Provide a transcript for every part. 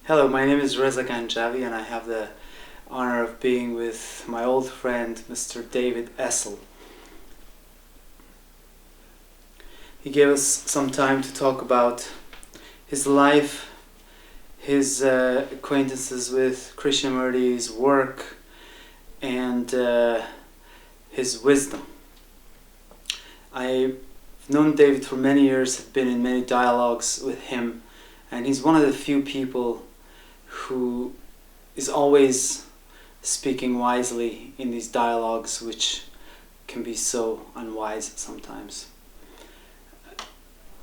Hello, my name is Reza Ganjavi and I have the honor of being with my old friend Mr. David Essel. He gave us some time to talk about his life, his acquaintances with Krishnamurti, his work, and his wisdom. I've known David for many years, have been in many dialogues with him, and he's one of the few people who is always speaking wisely in these dialogues, which can be so unwise sometimes.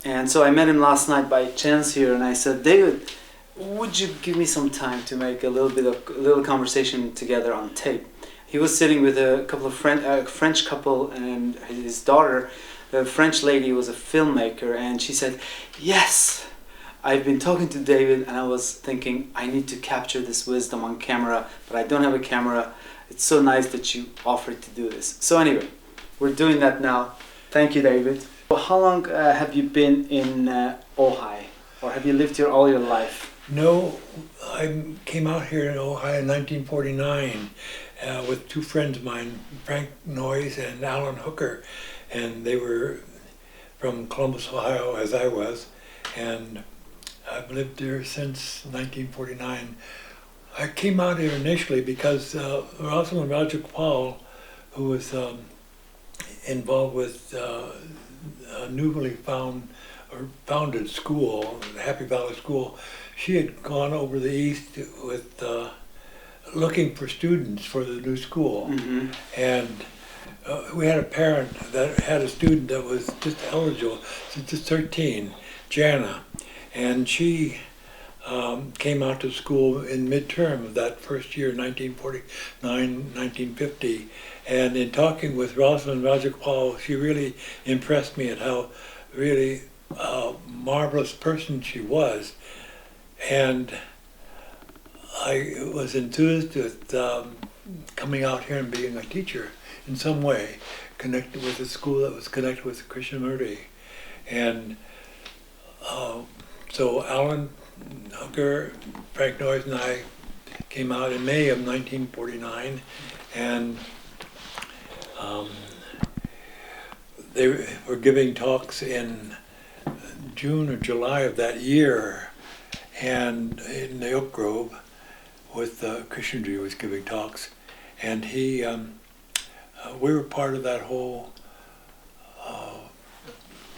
And so I met him last night by chance here, and I said, David, would you give me some time to make a little conversation together on tape? He was sitting with a couple of French couple and his daughter. The French lady was a filmmaker, and she said, yes, I've been talking to David and I was thinking I need to capture this wisdom on camera, but I don't have a camera. It's so nice that you offered to do this. So anyway, we're doing that now. Thank you, David. Well, how long have you been in Ojai? Or have you lived here all your life? No, I came out here in Ojai in 1949 with two friends of mine, Frank Noyes and Alan Hooker, and they were from Columbus, Ohio, as I was, and I've lived here since 1949. I came out here initially because Rosalind Rajagopal, who was involved with a newly founded school, Happy Valley School, she had gone over the east with looking for students for the new school. Mm-hmm. And we had a parent that had a student that was just eligible, just 13, Jana. And she came out to school in midterm of that first year, 1949, 1950. And in talking with Rosalind Rajagopal, she really impressed me at how really marvelous person she was. And I was enthused with coming out here and being a teacher in some way, connected with a school that was connected with Krishnamurti. And so Alan Hooker, Frank Noyes, and I came out in May of 1949, and they were giving talks in June or July of that year, and in the Oak Grove, with Krishnamurti was giving talks, and he, we were part of that whole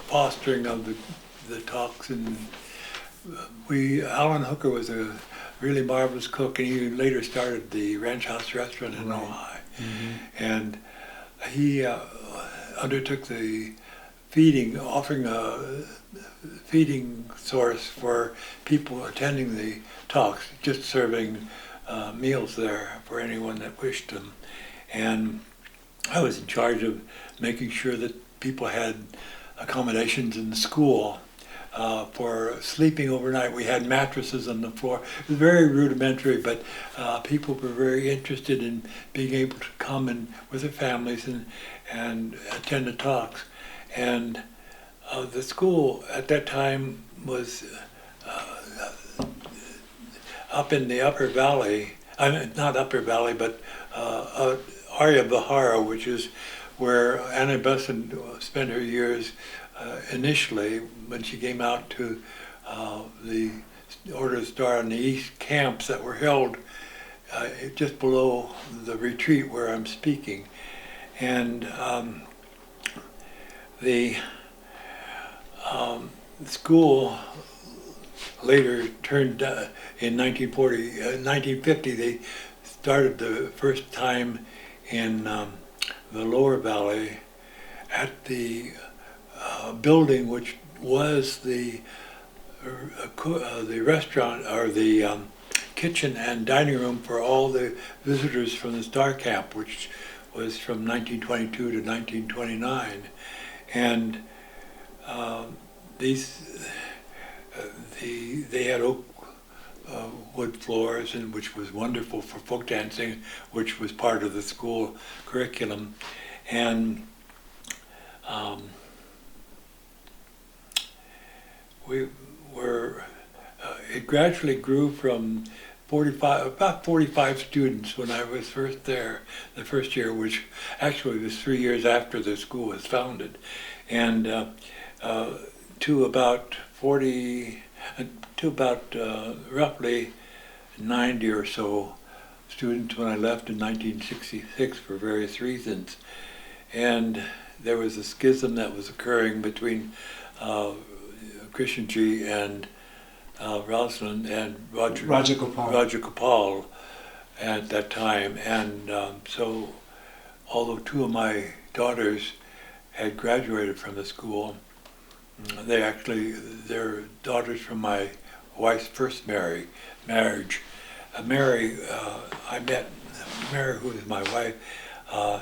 fostering of the talks, and Alan Hooker was a really marvelous cook, and he later started the Ranch House Restaurant in Ojai. Mm-hmm. And he undertook the offering a feeding source for people attending the talks, just serving meals there for anyone that wished them. And I was in charge of making sure that people had accommodations in the school. For sleeping overnight. We had mattresses on the floor. It was very rudimentary, but people were very interested in being able to come and with their families and attend the talks. And the school at that time was up in the Upper Valley. I mean, not Upper Valley, but Arya Vihara, which is where Anna Besant spent her years initially when she came out to the Order of the Star on the East camps that were held just below the retreat where I'm speaking. And the school later turned, in 1950, they started the first time in the Lower Valley at the building which was the restaurant or the kitchen and dining room for all the visitors from the Star Camp, which was from 1922 to 1929. And they had oak wood floors, and which was wonderful for folk dancing, which was part of the school curriculum. And we were it gradually grew from about 45 students when I was first there, the first year, which actually was 3 years after the school was founded, and to about 40, to about roughly 90 or so students when I left in 1966 for various reasons. And there was a schism that was occurring between Krishnji and Rosalind and Raja Gopal. Raja Gopal at that time. And so although two of my daughters had graduated from the school, they're daughters from my wife's first marriage. I met Mary, who is my wife.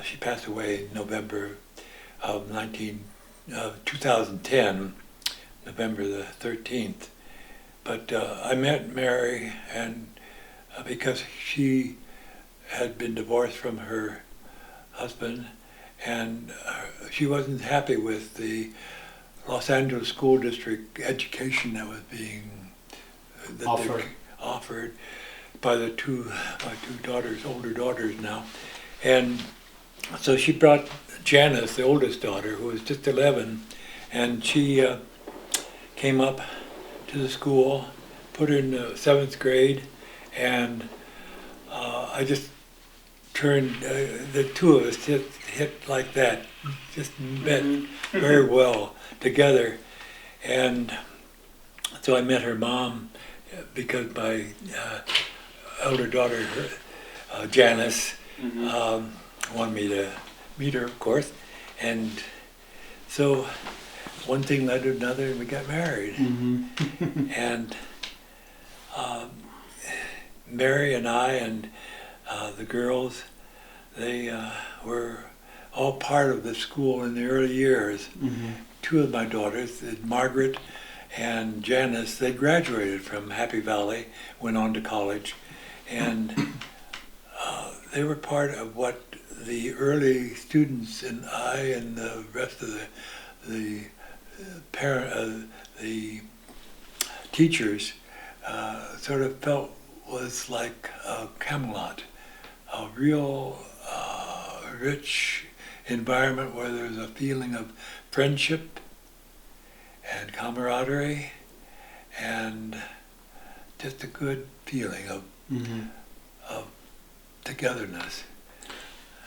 She passed away in November of 2010, November the 13th. But I met Mary, and because she had been divorced from her husband, and she wasn't happy with the Los Angeles School District education that was being offered by my two daughters, older daughters now. And so she brought Janice, the oldest daughter, who was just 11, and she came up to the school, put her in the 7th grade, and I just turned, the two of us hit like that, just met very well together. And so I met her mom because my elder daughter, Janice, wanted me to meet her, of course. And so one thing led to another, and we got married. And Mary and I and the girls, they were all part of the school in the early years. Two of my daughters, Margaret and Janice, they graduated from Happy Valley, went on to college, and they were part of what the early students and I and the rest of the teachers sort of felt was like Camelot, a real rich environment where there's a feeling of friendship and camaraderie and just a good feeling of togetherness.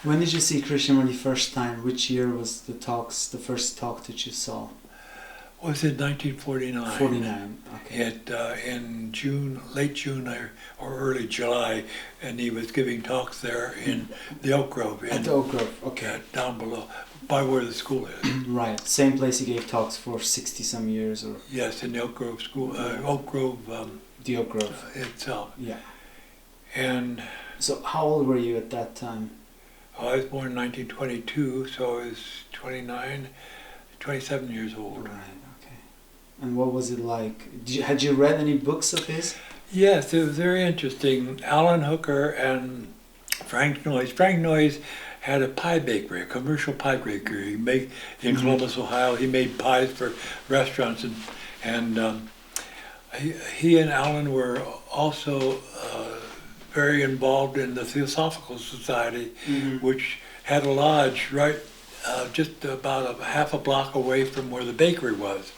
When did you see Krishnamurti first time? Which year was the first talk that you saw? Was it 1949? 49, okay. In June, late June or early July, and he was giving talks there in the Oak Grove. At the Oak Grove, okay. Down below, by where the school is. Right, same place he gave talks for 60-some years, or? Yes, in the Oak Grove school, Oak Grove. The Oak Grove itself. Yeah. And so, how old were you at that time? I was born in 1922, so I was 27 years old. Right. And what was it like? Had you read any books of his? Yes, it was very interesting. Alan Hooker and Frank Noyes. Frank Noyes had a pie bakery, a commercial pie bakery. He made in Columbus, Ohio. He made pies for restaurants, and he and Alan were also very involved in the Theosophical Society, which had a lodge right just about half a block away from where the bakery was.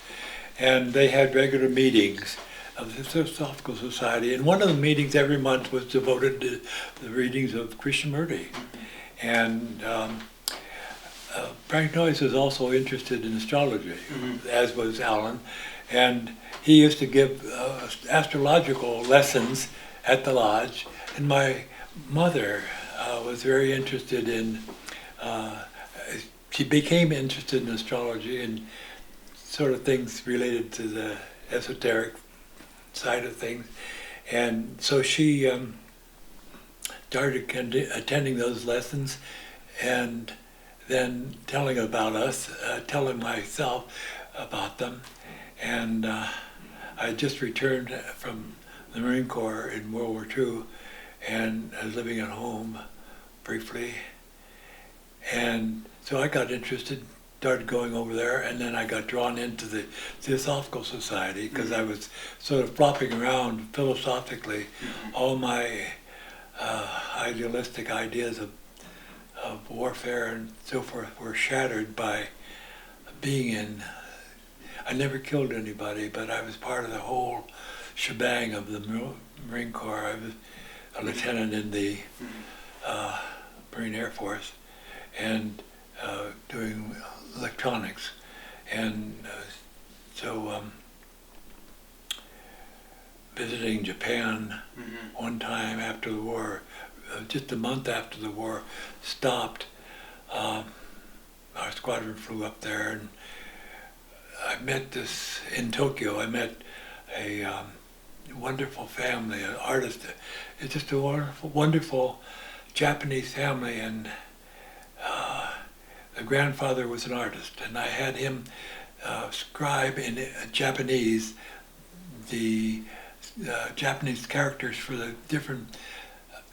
And they had regular meetings of the Theosophical Society. And one of the meetings every month was devoted to the readings of Krishnamurti. And Frank Noyes was also interested in astrology, as was Alan. And he used to give astrological lessons at the lodge. And my mother was very interested in, she became interested in astrology and sort of things related to the esoteric side of things. And so she started attending those lessons and then telling about us, telling myself about them. And I just returned from the Marine Corps in World War II, and I was living at home briefly. And so I got interested started going over there, and then I got drawn into the Theosophical Society because I was sort of flopping around philosophically. All my idealistic ideas of warfare and so forth were shattered by being in. I never killed anybody, but I was part of the whole shebang of the Marine Corps. I was a lieutenant in the Marine Air Force and doing electronics. And so visiting Japan one time after the war, just a month after the war stopped, our squadron flew up there, and I met this, in Tokyo, I met a wonderful family, an artist. It's just a wonderful, wonderful Japanese family, and the grandfather was an artist, and I had him scribe in Japanese the Japanese characters for the different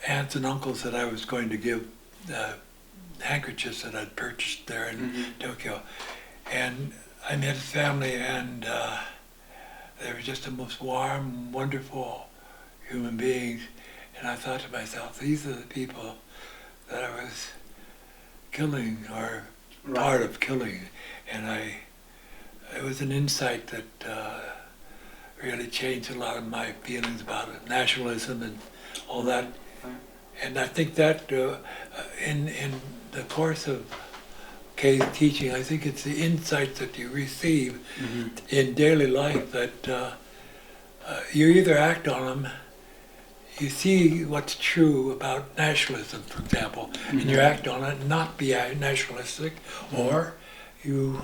aunts and uncles that I was going to give handkerchiefs that I'd purchased there in Tokyo. And I met his family, and they were just the most warm, wonderful human beings. And I thought to myself, these are the people that I was killing, or part of killing. And it was an insight that really changed a lot of my feelings about it, nationalism and all that. And I think that in the course of Kay's teaching, I think it's the insights that you receive in daily life that you either act on them, you see what's true about nationalism, for example, and you act on it and not be nationalistic, or you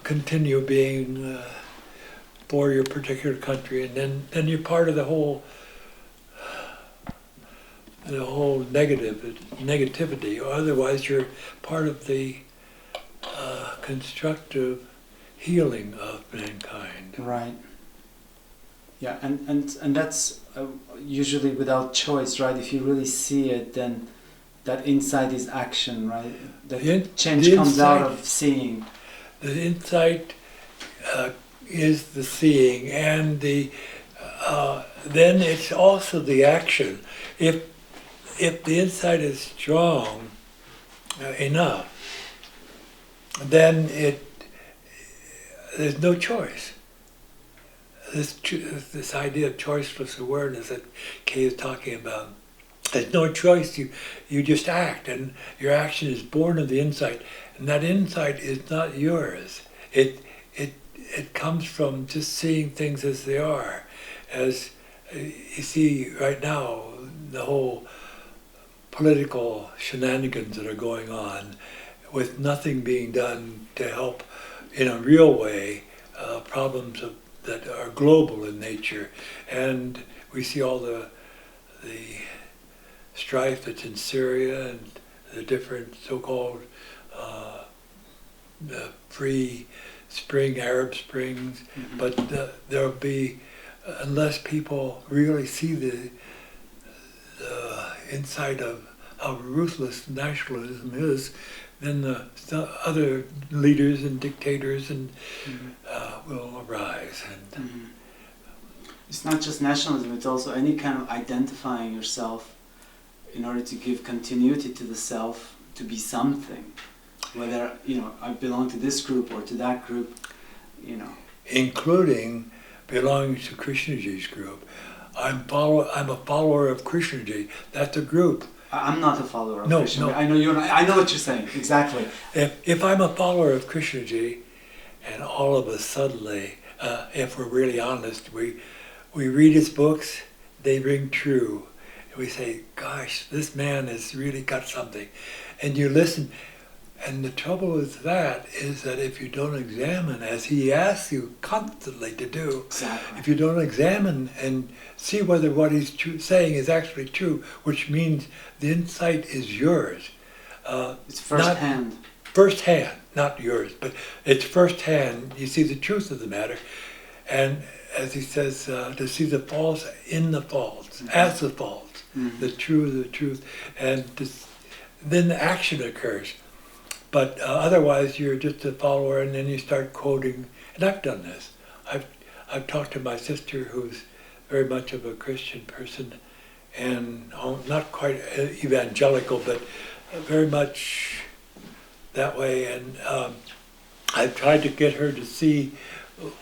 continue being for your particular country, and then you're part of the whole negativity, or otherwise you're part of the constructive healing of mankind. Right. Yeah, and that's usually without choice, right? If you really see it, then that insight is action, right? The change comes out of seeing. The insight is the seeing, and then it's also the action. If the insight is strong enough, then there's no choice. This idea of choiceless awareness that Kay is talking about, there's no choice. You just act, and your action is born of the insight, and that insight is not yours. It comes from just seeing things as they are. As you see right now, the whole political shenanigans that are going on, with nothing being done to help in a real way problems that are global in nature. And we see all the strife that's in Syria and the different so-called free spring, Arab Springs, but there'll be, unless people really see the inside of how ruthless nationalism is, then the other leaders and dictators and will arise. And it's not just nationalism; it's also any kind of identifying yourself in order to give continuity to the self, to be something. Whether I belong to this group or to that group, including belonging to Krishnaji's group. I'm a follower of Krishnaji. That's a group. I'm not a follower of Krishnaji. No. I know you're not. I know what you're saying exactly. If I'm a follower of Krishnaji, and all of us suddenly, if we're really honest, we read his books, they ring true, and we say, "Gosh, this man has really got something," and you listen. And the trouble with that is that if you don't examine, as he asks you constantly to do, if you don't examine and see whether what he's saying is actually true, which means the insight is yours. It's first-hand. First-hand, not yours, but it's first-hand. You see the truth of the matter. And as he says, to see the false in the false, as the false, the truth, and then the action occurs. But otherwise, you're just a follower, and then you start quoting. And I've done this. I've talked to my sister, who's very much of a Christian person, and not quite evangelical, but very much that way. And I've tried to get her to see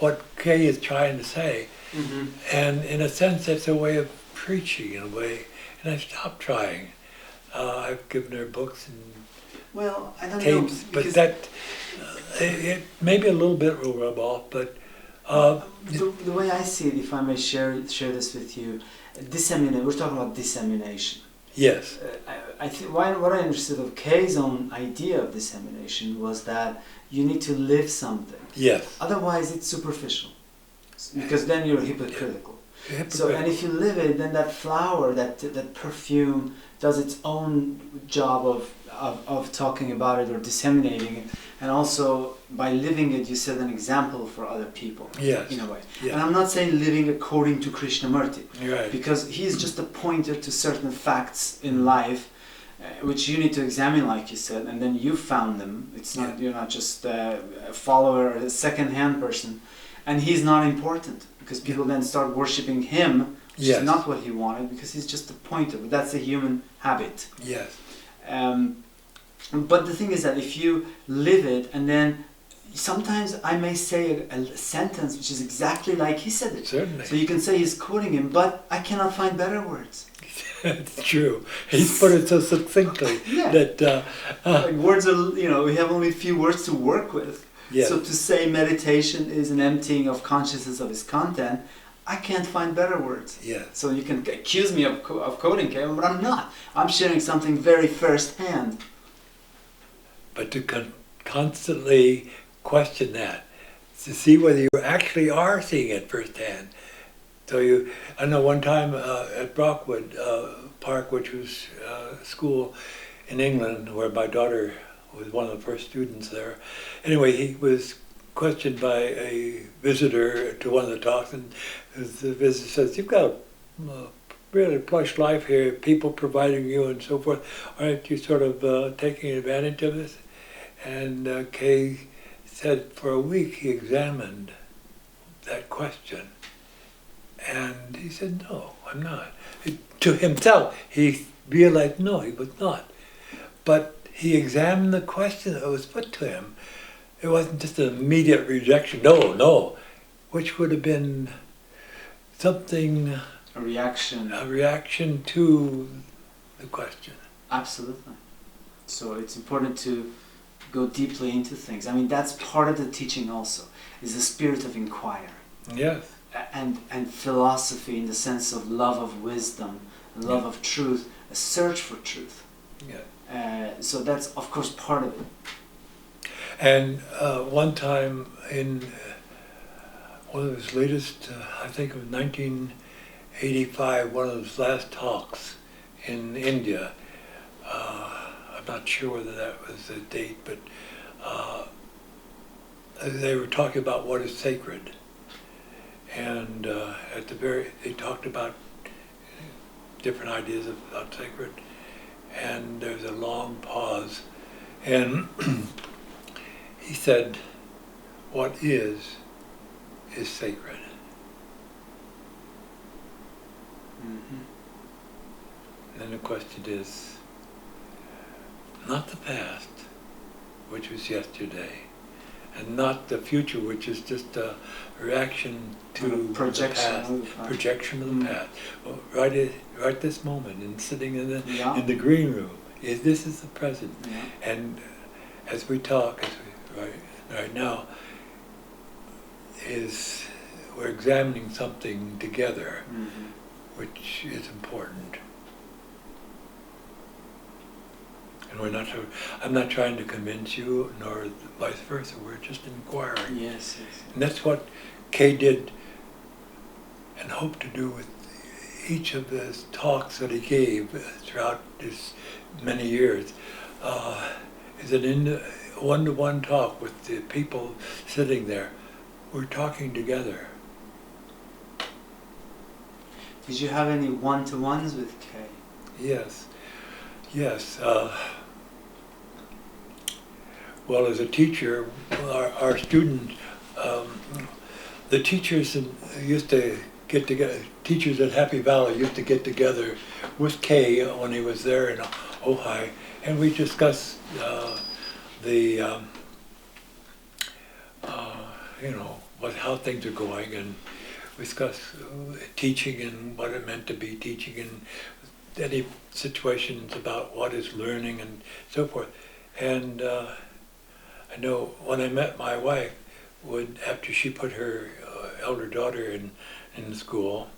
what Kay is trying to say. Mm-hmm. And in a sense, that's a way of preaching, in a way. And I stopped trying. I've given her books and Well, I don't tapes, know. but that it maybe a little bit will rub off. But the way I see it, if I may share this with you, we're talking about dissemination. yes, I think what I understood of Kay's own idea of dissemination was that you need to live something. yes. Otherwise, it's superficial, because then you're hypocritical. So, and if you live it, then that flower, that perfume, does its own job of talking about it or disseminating it, and also by living it, you set an example for other people. Yes. In a way. Yes. And I'm not saying living according to Krishnamurti, Right. because he's just a pointer to certain facts in life, which you need to examine, like you said, and then you found them. It's not you're not just a follower, a second-hand person, and he's not important because people then start worshiping him, which is not what he wanted, because he's just a pointer. But that's a human habit. Yes. But the thing is that if you live it, and then sometimes I may say a sentence which is exactly like he said it. Certainly. So you can say he's quoting him, but I cannot find better words. It's true. He's put it so succinctly that Like words are, we have only a few words to work with. Yes. So to say meditation is an emptying of consciousness of its content, I can't find better words. Yes. So you can accuse me of quoting Kevin, but I'm not. I'm sharing something very first-hand. But to constantly question that, to see whether you actually are seeing it firsthand. So I know one time at Brockwood Park, which was a school in England where my daughter was one of the first students there. Anyway, he was questioned by a visitor to one of the talks, and the visitor says, "You've got a really plush life here, people providing you and so forth. Aren't you sort of taking advantage of this?" And Kay said for a week he examined that question. And he said, "No, I'm not." To himself, he realized, no, he was not. But he examined the question that was put to him. It wasn't just an immediate rejection, no, which would have been something... A reaction. A reaction to the question. Absolutely. So it's important to go deeply into things. I mean, that's part of the teaching also, is the spirit of inquiry. Yes. And philosophy in the sense of love of wisdom, love of truth, a search for truth. Yeah. So that's, of course, part of it. And one time in one of his latest, I think it was 1985, one of his last talks in India, I'm not sure whether that was the date, but they were talking about what is sacred. And they talked about different ideas about sacred, and there's a long pause, and he said, "What is sacred." Mm-hmm. And then the question is, not the past, which was yesterday, and not the future, which is just a reaction to projection the past, projection of the past. Well, right this moment, and sitting in the green room, this is the present. Yeah. And as we talk, right now, we're examining something together, which is important. And I'm not trying to convince you, nor vice versa. We're just inquiring. Yes. And that's what Kay did and hoped to do with each of the talks that he gave throughout his many years. Is an one-to-one talk with the people sitting there. We're talking together. Did you have any one-to-ones with Kay? Yes. Well, as a teacher, our students, the teachers used to get together. Teachers at Happy Valley used to get together with Kay when he was there in Ojai, and we discussed the how things are going, and discuss teaching and what it meant to be teaching, and any situations about what is learning and so forth. And I know when I met my wife, after she put her elder daughter in school,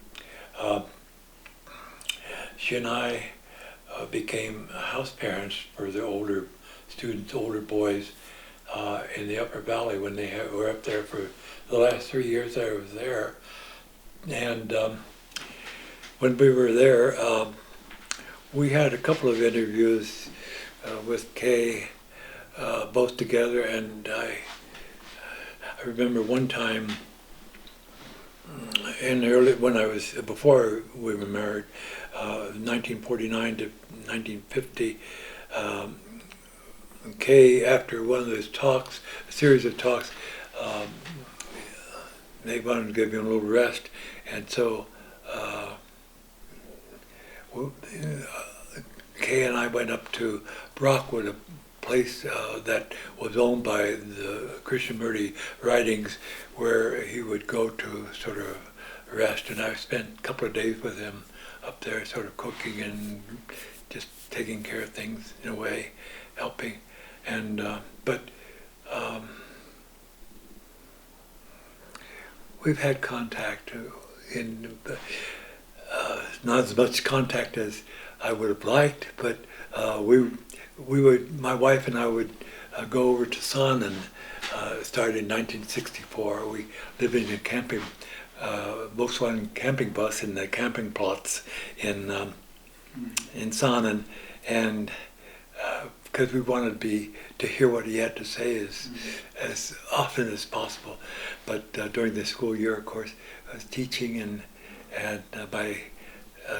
she and I became house parents for the older students, older boys in the Upper Valley when they were up there for the last 3 years I was there. And when we were there, we had a couple of interviews with Kay, both together, and I remember one time before we were married, 1949 to 1950, Kay, after one of those talks, a series of talks, they wanted to give him a little rest, and so Kay and I went up to Brockwood, a place that was owned by the Krishnamurti writings, where he would go to sort of rest, and I spent a couple of days with him up there, sort of cooking and just taking care of things in a way, helping. And but we've had contact not as much contact as I would have liked, but my wife and I would go over to Saanen, started in 1964. We lived in a Volkswagen camping bus in the camping plots in Saanen, and because we wanted to hear what he had to say as often as possible. But during the school year, of course, I was teaching, and my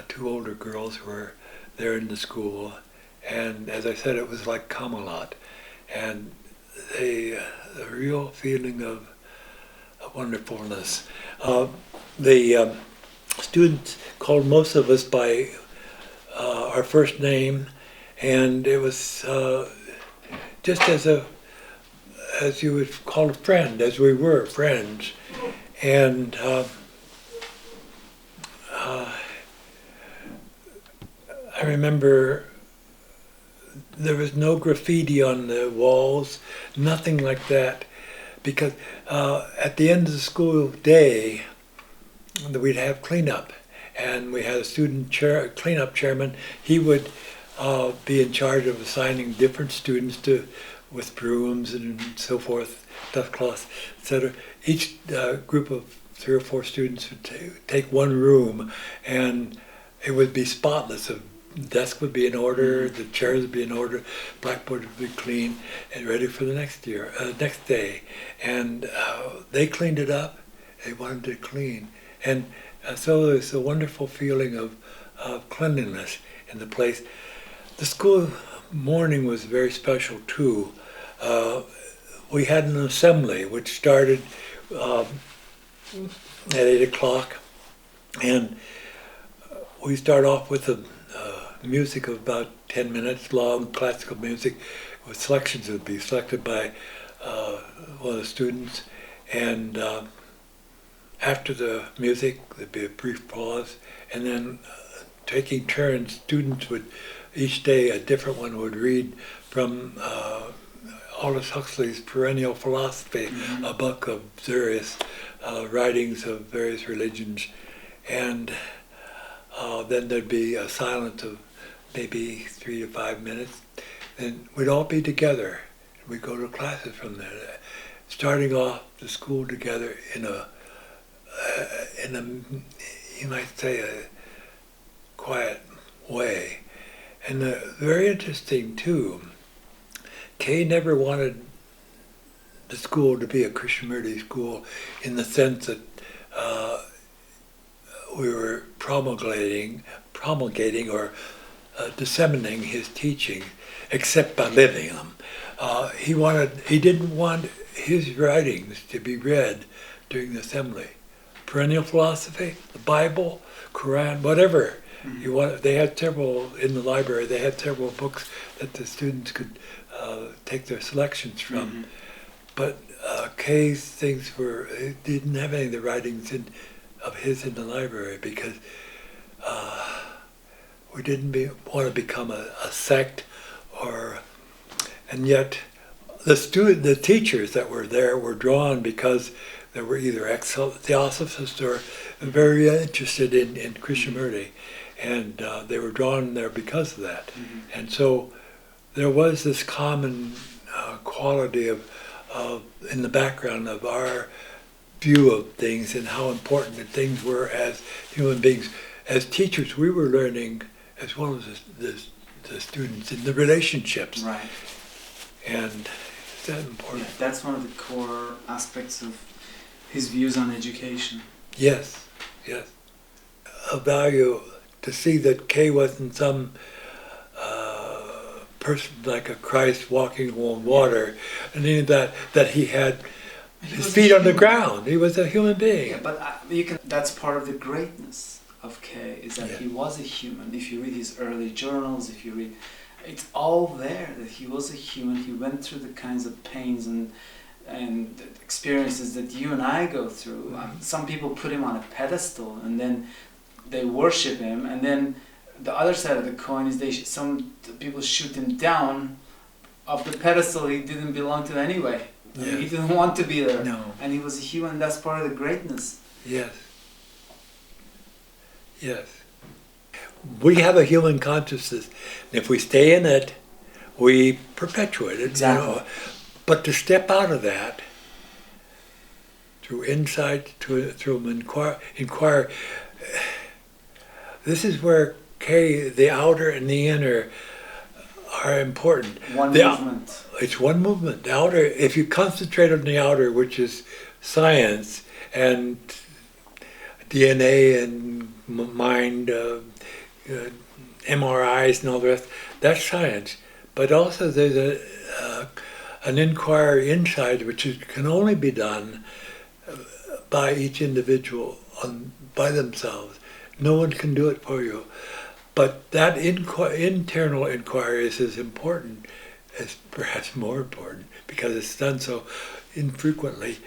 two older girls were there in the school, and as I said, it was like Camelot, and a real feeling of wonderfulness. The students called most of us by our first name, and it was just as you would call a friend, as we were friends. And I remember there was no graffiti on the walls, nothing like that, because at the end of the school day, we'd have cleanup, and we had a student cleanup chairman. He would be in charge of assigning different students with brooms and so forth, dust cloths, etc. Each group of 3 or 4 students would take one room, and it would be spotless. The desk would be in order, the chairs would be in order, blackboard would be clean and ready for the next day. And they cleaned it up. They wanted it clean, and so there's a wonderful feeling of cleanliness in the place. The school morning was very special too. We had an assembly which started at 8 o'clock, and we start off with a music of about 10 minutes long, classical music, with selections that would be selected by one of the students, and after the music there'd be a brief pause, and then taking turns, students would, each day a different one would read from Aldous Huxley's Perennial Philosophy, a book of various writings of various religions, and then there'd be a silence of maybe 3 to 5 minutes. Then we'd all be together. We'd go to classes from there, starting off the school together in a you might say a quiet way. And very interesting too, Kay never wanted the school to be a Krishnamurti school in the sense that we were promulgating or disseminating his teaching, except by living them. He didn't want his writings to be read during the assembly. Perennial philosophy, the Bible, Quran, whatever. They had several in the library. They had several books that the students could take their selections from. But Kay's things didn't have any of the writings of his in the library because we didn't want to become a sect, and yet the teachers that were there were drawn because they were either ex-theosophists or very interested in Krishnamurti, and they were drawn there because of that. And so there was this common quality of in the background of our view of things and how important things were as human beings. As teachers, we were learning as well as the students in the relationships. Right. And is that important? Yeah, that's one of the core aspects of his views on education. Yes, yes. A value to see that Kay wasn't some person like a Christ walking on water, and any of that he had his feet on the ground. He was a human being. Yeah, but that's part of the greatness of Kay, is that he was a human. If you read his early journals, if you read, it's all there, that he was a human. He went through the kinds of pains and experiences that you and I go through. Some people put him on a pedestal and then they worship him, and then the other side of the coin is some people shoot him down off the pedestal he didn't belong to anyway. Yeah. He didn't want to be there. No. And he was a human. That's part of the greatness. Yes. Yes. We have a human consciousness, and if we stay in it, we perpetuate it. Exactly. But to step out of that, through insight, through inquire, this is where the outer and the inner are important. One movement. It's one movement. The outer, if you concentrate on the outer, which is science and DNA and mind, MRIs and all the rest, that's science. But also there's an inquiry inside which can only be done by each individual by themselves. No one can do it for you. But that internal inquiry is as important, as perhaps more important, because it's done so infrequently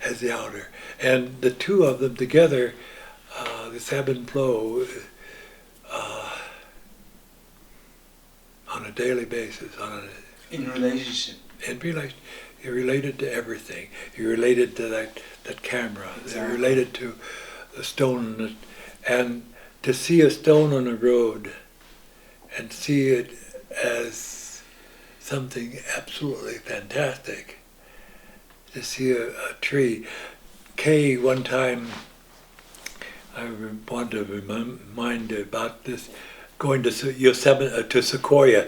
as the outer. And the two of them together, this ebb and flow, on a daily basis, in relationship. You're related to everything. You're related to that camera. Exactly. You're related to the stone, and to see a stone on a road and see it as something absolutely fantastic. To see a tree. Kay, one time, I want to remind about this, going to Yosemite, to Sequoia.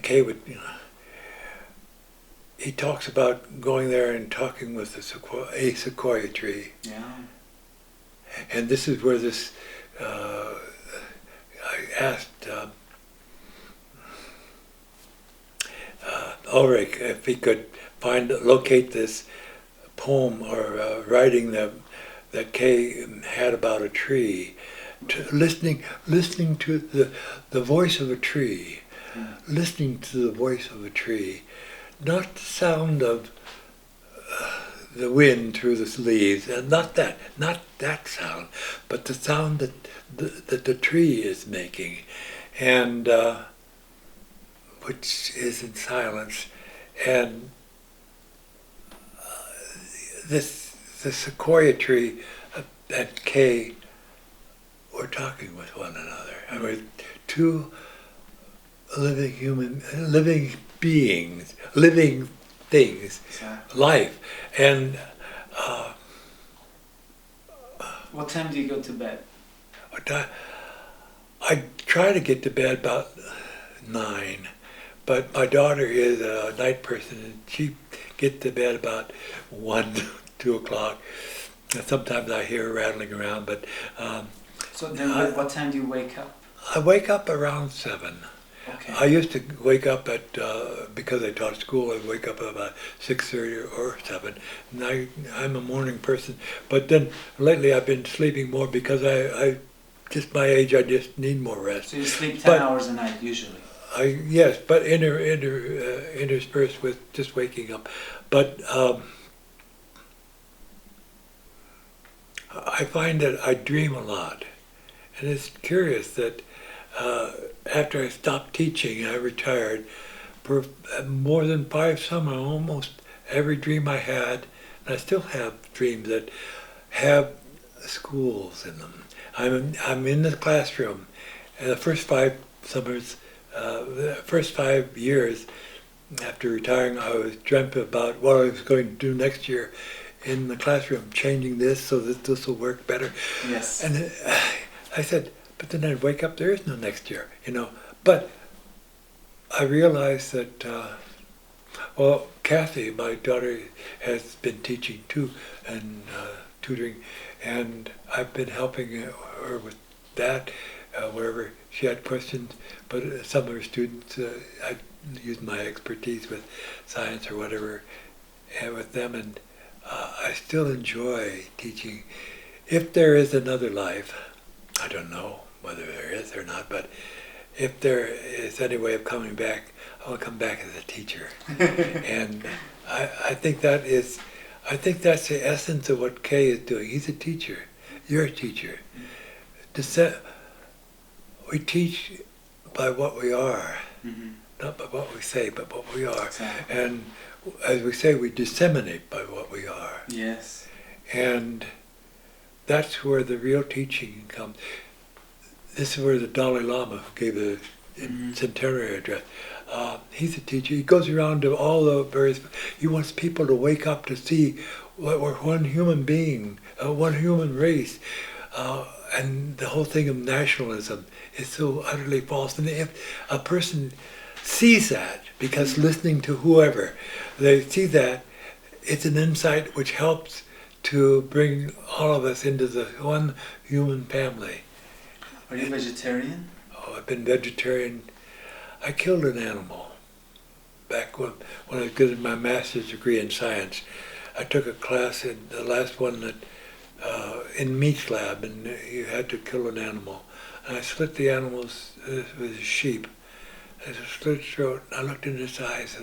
Kay would, he talks about going there and talking with a sequoia tree. Yeah. And this is where this, I asked Ulrich if he could locate this poem or writing that Kay had about a tree, listening to the voice of a tree, listening to the voice of a tree, not the sound of the wind through the leaves, and not that sound, but the sound that the tree is making, and which is in silence, and the sequoia tree and Kay were talking with one another. I mean, two living beings, living things, Exactly. life. And what time do you go to bed? I try to get to bed about 9, but my daughter is a night person, and she gets to bed about 1, 2 o'clock. And sometimes I hear her rattling around, but So then what time do you wake up? I wake up around 7. Okay. I used to wake up at, because I taught school, I'd wake up at about 6:30 or 7. And I'm a morning person. But then lately I've been sleeping more because I just my age, I just need more rest. So you sleep 10 But hours a night usually? Yes, but interspersed with just waking up. But I find that I dream a lot. And it's curious that after I stopped teaching, I retired, for more than 5 summers, almost every dream I had, and I still have dreams that have schools in them. I'm in the classroom, and the first 5 summers, the first 5 years after retiring, I was dreamt about what I was going to do next year in the classroom, changing this so that this will work better. Yes. And I said, but then I'd wake up, there is no next year, But I realized that, Kathy, my daughter, has been teaching too, and tutoring, and I've been helping her with that, wherever she had questions. But some of her students, I used my expertise with science or whatever, and with them, and I still enjoy teaching. If there is another life, I don't know whether there is or not, but if there is any way of coming back, I'll come back as a teacher. And I think that's the essence of what Kay is doing. He's a teacher. You're a teacher. We teach by what we are, not by what we say, but what we are. Exactly. And as we say, we disseminate by what we are. Yes. And that's where the real teaching comes. This is where the Dalai Lama, who gave the centenary address, he's a teacher. He goes around to all the various, he wants people to wake up to see what we're one human being, one human race. And the whole thing of nationalism is so utterly false. And if a person sees that, because listening to whoever, they see that, it's an insight which helps to bring all of us into the one human family. Are you vegetarian? Oh, I've been vegetarian. I killed an animal back when I was getting my master's degree in science. I took a class, in the last one, that in meat lab, and you had to kill an animal. And I slit the animal's with a sheep. I slit its throat, and I looked in its eyes.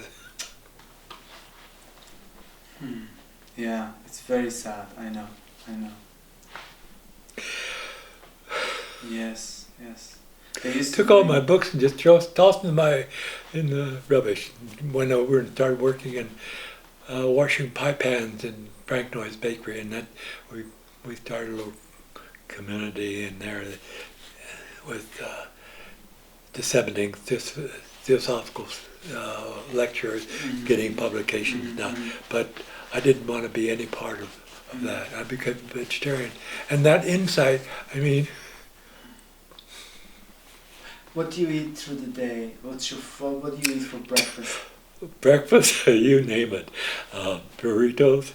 Yeah, it's very sad. I know. Yes. They used Took to all bring- my books and just tossed them in the rubbish. Went over and started working in washing pie pans in Frank Noy's bakery, and then we started a little community in there with disseminating theosophical lectures, getting publications now. But I didn't want to be any part of that. I became vegetarian, and that insight, I mean. What do you eat through the day? What do you eat for breakfast? Breakfast, you name it. Burritos.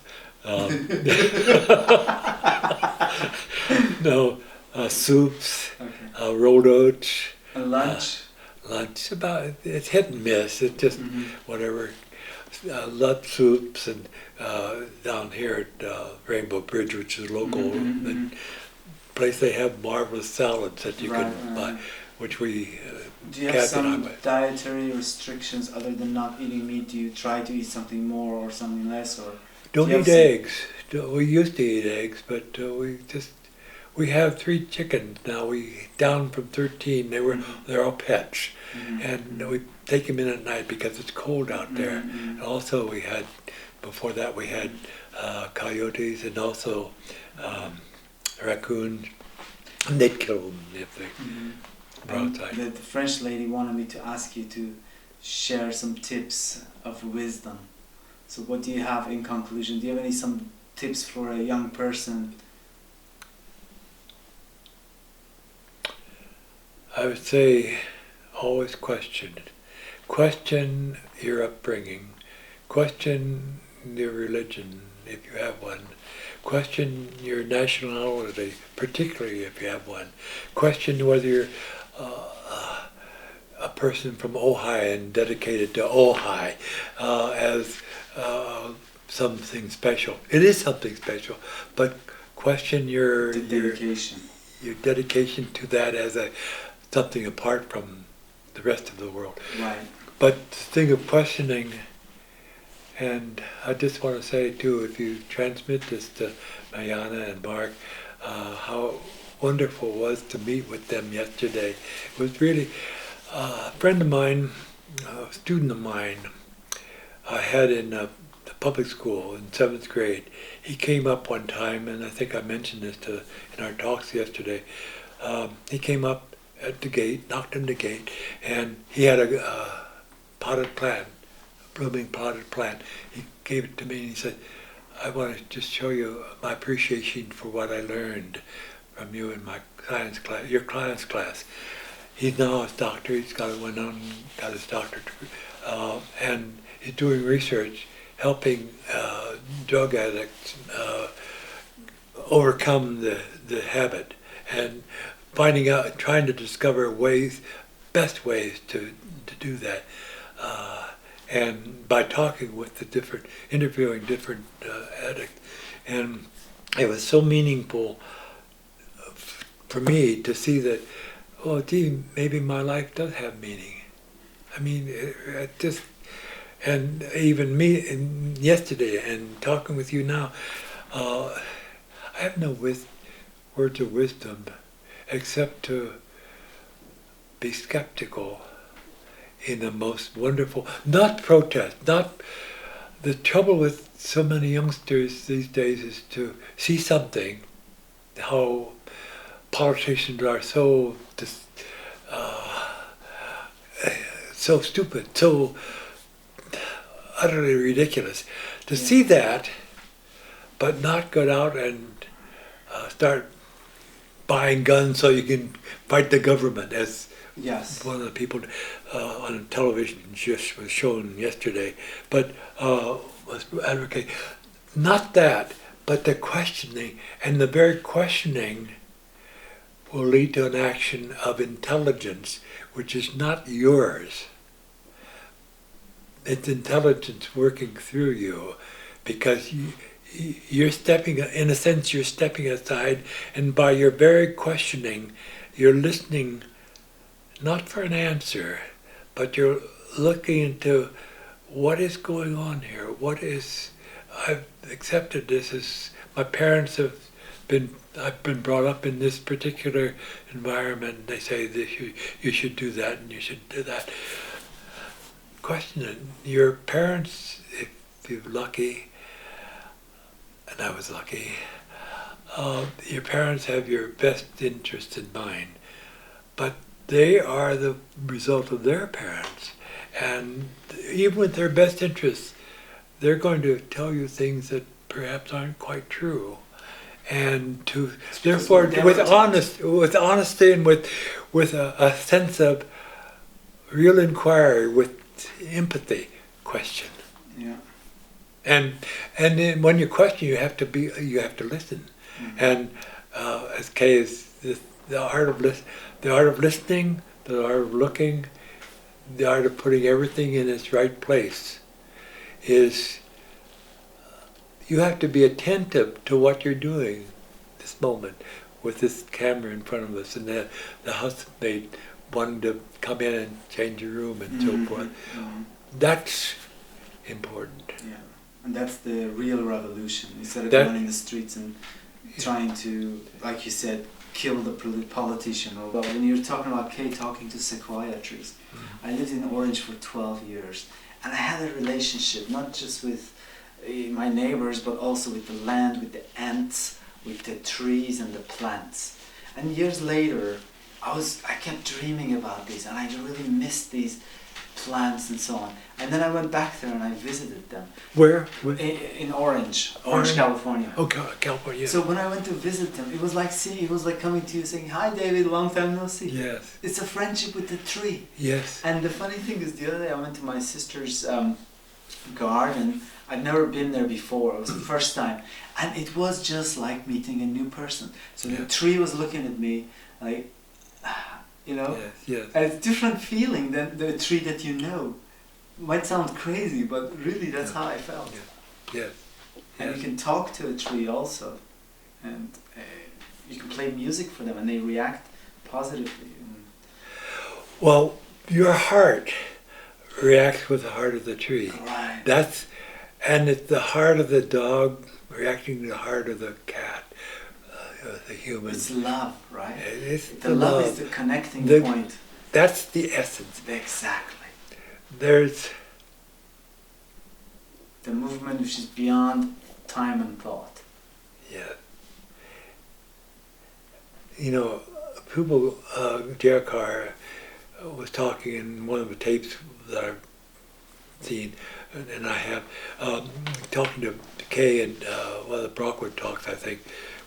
Soups. Okay. Rolled oats. And lunch? Lunch, it's hit and miss. It's just whatever. Lot soups, and down here at Rainbow Bridge, which is local, the place, they have marvelous salads that you can buy, which we. Do you have some dietary restrictions other than not eating meat? Do you try to eat something more or something less, or don't eat eggs? We used to eat eggs, but we have 3 chickens now. We down from 13. They're all pets, and we take them in at night because it's cold out there. And also before that we had coyotes and also raccoons, and they'd kill them if they. The French lady wanted me to ask you to share some tips of wisdom. So what do you have in conclusion? Do you have some tips for a young person? I would say always question. Question your upbringing. Question your religion, if you have one. Question your nationality, particularly if you have one. Question whether you're a person from Ojai and dedicate it to Ojai as something special. It is something special, but question your dedication to that as something apart from the rest of the world. Right. But the thing of questioning, and I just want to say too, if you transmit this to Mariana and Mark, how wonderful it was to meet with them yesterday. It was really a friend of mine, a student of mine, I had in the public school in 7th grade. He came up one time, and I think I mentioned this in our talks yesterday. He came up at the gate, knocked on the gate, and he had a potted plant, a blooming potted plant. He gave it to me and he said, I want to just show you my appreciation for what I learned from you in my science class, your science class. He's now a doctor, went on and got his doctorate, and he's doing research, helping drug addicts overcome the habit, and finding out, trying to discover best ways to do that. And by talking with interviewing different addicts. And it was so meaningful for me to see that, oh gee, maybe my life does have meaning. I mean, it just, and even me, and yesterday, and talking with you now, I have no words of wisdom except to be skeptical in the most wonderful, not protest, not, the trouble with so many youngsters these days is to see something, how politicians are so stupid, so utterly ridiculous. To see that, but not go out and start buying guns so you can fight the government, as one of the people on television just was shown yesterday, but was advocating. Not that, but the questioning, and the very questioning will lead to an action of intelligence, which is not yours. It's intelligence working through you, because you're stepping, in a sense, you're stepping aside, and by your very questioning, you're listening not for an answer, but you're looking into what is going on here. I've accepted this as my parents I've been brought up in this particular environment, and they say this, you should do that and you should do that. Question it. Your parents, if you're lucky, and I was lucky, your parents have your best interest in mind, but they are the result of their parents, and even with their best interests, they're going to tell you things that perhaps aren't quite true, and therefore with honesty and with a sense of real inquiry, with empathy, question. Yeah. And then when you question, you have to listen, and as Kay is the art of listening, the art of looking, the art of putting everything in its right place, is you have to be attentive to what you're doing this moment with this camera in front of us, and the housemaid wanting to come in and change your room and so forth. That's important. Yeah, and that's the real revolution. Instead of going in the streets and trying to, like you said, kill the politician. Although when you're talking about Kay talking to psychiatrists, I lived in Orange for 12 years, and I had a relationship not just with my neighbors, but also with the land, with the ants, with the trees and the plants. And years later, I kept dreaming about these, and I really missed these plants and so on. And then I went back there and I visited them. Where? In Orange, California. Oh, California. So when I went to visit them, it was like coming to you saying, "Hi, David, long time no see." Yes. It's a friendship with the tree. Yes. And the funny thing is, the other day I went to my sister's garden. I'd never been there before. It was the first time, and it was just like meeting a new person. So the tree was looking at me like, you know? Yes, yes. And it's different feeling than the tree that you know. Might sound crazy, but really that's how I felt. Yes. And you can talk to a tree also, and you can play music for them, and they react positively. Well, your heart reacts with the heart of the tree. Right. And it's the heart of the dog reacting to the heart of the cat, the human. It's love, right? It's The love is the connecting point. That's the essence. Exactly. There's the movement which is beyond time and thought. Yeah. You know, people, Jericho was talking in one of the tapes that I've seen, and I have, talking to Kay and one of the Brockwood talks, I think,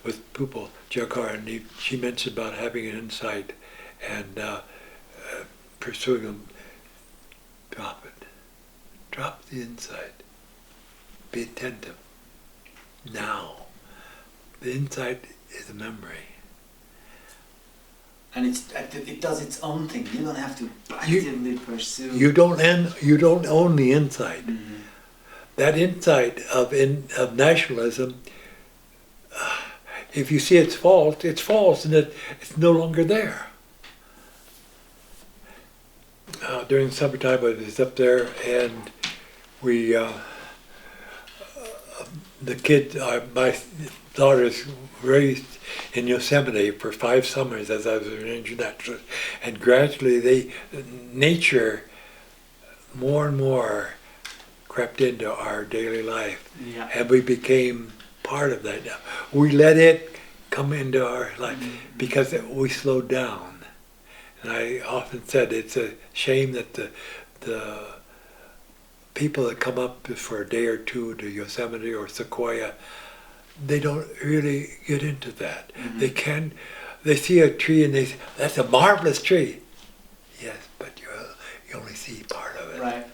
with people, Jericho, and she mentioned about having an insight and pursuing them. Drop it. Drop the insight. Be attentive. Now. The insight is a memory. And it does its own thing. You don't have to actively pursue. You don't own the insight. Mm-hmm. That insight of nationalism, if you see it's false, and it's no longer there. During summertime, I was up there, and we, the kids, my daughters raised in Yosemite for 5 summers as I was an internationalist, and gradually nature more and more crept into our daily life, and we became part of that. We let it come into our life because we slowed down. And I often said it's a shame that the people that come up for a day or two to Yosemite or Sequoia, they don't really get into that. Mm-hmm. They see a tree and they say, that's a marvelous tree. Yes, but you only see part of it. Right.